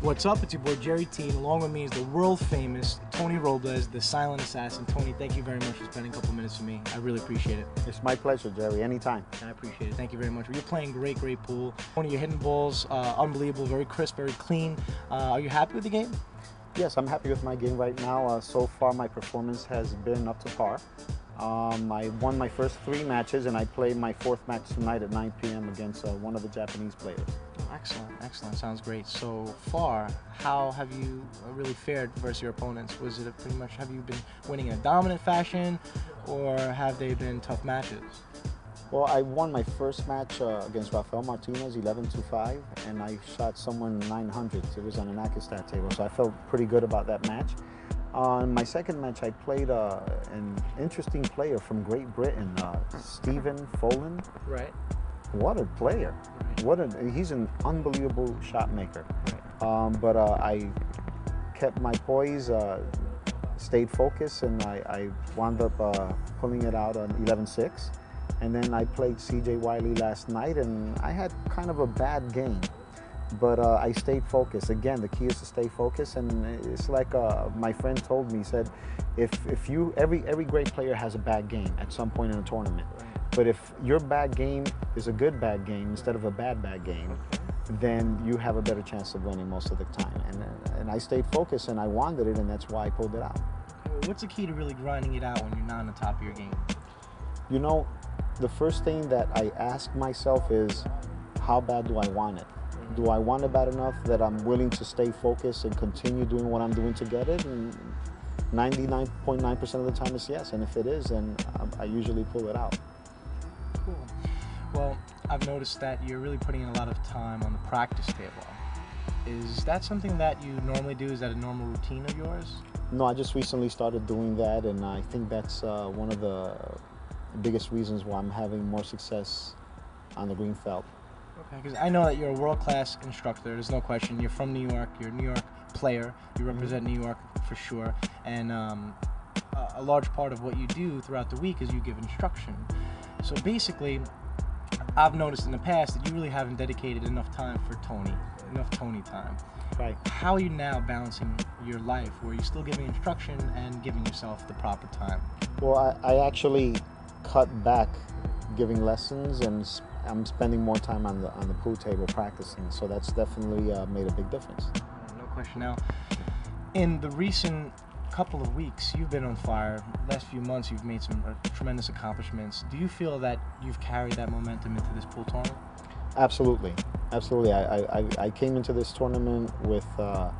What's up? It's your boy Jerry T, and along with me is the world-famous Tony Robles, the silent assassin. Tony, thank you very much for spending a couple minutes with me. I really appreciate it. It's my pleasure, Jerry. Anytime. I appreciate it. Thank you very much. You're playing great pool. Tony, you're hitting balls unbelievable, very crisp, very clean. Are you happy with the game? Yes, I'm happy with my game right now. So far, my performance has been up to par. I won my first 3 matches, and I played my 4th match tonight at 9 p.m. against one of the Japanese players. Excellent. Sounds great. So far, how have you really fared versus your opponents? Was it pretty much, have you been winning in a dominant fashion, or have they been tough matches? Well, I won my first match against Rafael Martinez, 11-5, and I shot somewhere in the 900s. It was on an Akistat table, so I felt pretty good about that match. On my second match, I played an interesting player from Great Britain, Stephen Folan. Right. What a player! He's an unbelievable shot maker. But I kept my poise, stayed focused, and I wound up pulling it out on 11-6. And then I played C.J. Wiley last night, and I had kind of a bad game. But I stayed focused. Again, the key is to stay focused, and it's like my friend told me. He said, every great player has a bad game at some point in a tournament. But if your bad game is a good bad game instead of a bad game, then you have a better chance of winning most of the time. And I stayed focused, and I wanted it, and that's why I pulled it out. What's the key to really grinding it out when you're not on the top of your game? You know, the first thing that I ask myself is, how bad do I want it? Do I want it bad enough that I'm willing to stay focused and continue doing what I'm doing to get it? And 99.9% of the time it's yes. And if it is, then I usually pull it out. Cool. Well, I've noticed that you're really putting in a lot of time on the practice table. Is that something that you normally do? Is that a normal routine of yours? No, I just recently started doing that, and I think that's one of the biggest reasons why I'm having more success on the green felt. Okay, because I know that you're a world-class instructor. There's no question. You're from New York. You're a New York player. You represent New York for sure. And a large part of what you do throughout the week is you give instruction. So basically, I've noticed in the past that you really haven't dedicated enough time for Tony, enough Tony time. Right. How are you now balancing your life where you're still giving instruction and giving yourself the proper time? Well, I actually cut back giving lessons, and I'm spending more time on the pool table practicing, so that's definitely made a big difference. No question. Now, in the recent couple of weeks, you've been on fire. Last few months, you've made some tremendous accomplishments. Do you feel that you've carried that momentum into this pool tournament? Absolutely. I came into this tournament with a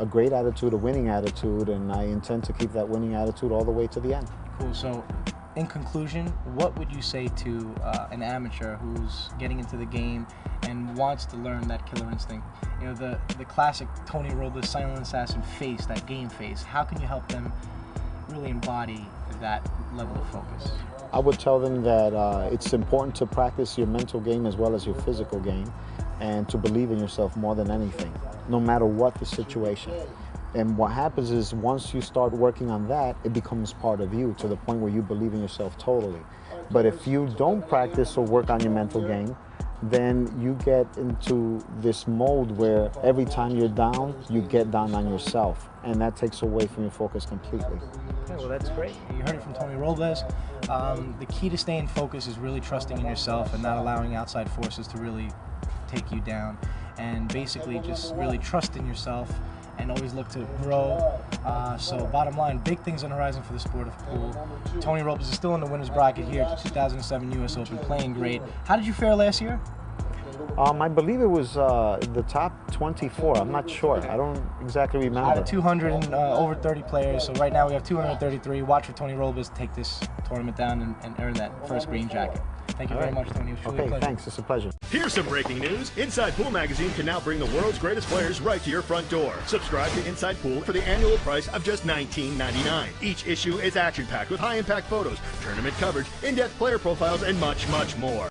great attitude, a winning attitude, and I intend to keep that winning attitude all the way to the end. Cool. So, in conclusion, what would you say to an amateur who's getting into the game and wants to learn that killer instinct? You know, the classic Tony Robles silent assassin face, that game face. How can you help them really embody that level of focus? I would tell them that it's important to practice your mental game as well as your physical game, and to believe in yourself more than anything, no matter what the situation. And what happens is, once you start working on that, it becomes part of you to the point where you believe in yourself totally. But if you don't practice or work on your mental game, then you get into this mode where every time you're down, you get down on yourself. And that takes away from your focus completely. Okay, well, that's great. You heard it from Tony Robles. The key to staying focused is really trusting in yourself and not allowing outside forces to really take you down. And basically just really trust in yourself and always look to grow. So bottom line, big things on the horizon for the sport of pool. Tony Robles is still in the winner's bracket here at the 2007 U.S. Open, playing great. How did you fare last year? I believe it was the top 24. I'm not sure. I don't exactly remember. Out of 200 and over 30 players, so right now we have 233. Watch for Tony Robles to take this tournament down and earn that first green jacket. Thank you very much, Tony. It was truly a pleasure. Thanks. It's a pleasure. Here's some breaking news. Inside Pool Magazine can now bring the world's greatest players right to your front door. Subscribe to Inside Pool for the annual price of just $19.99. Each issue is action-packed with high-impact photos, tournament coverage, in-depth player profiles, and much, much more.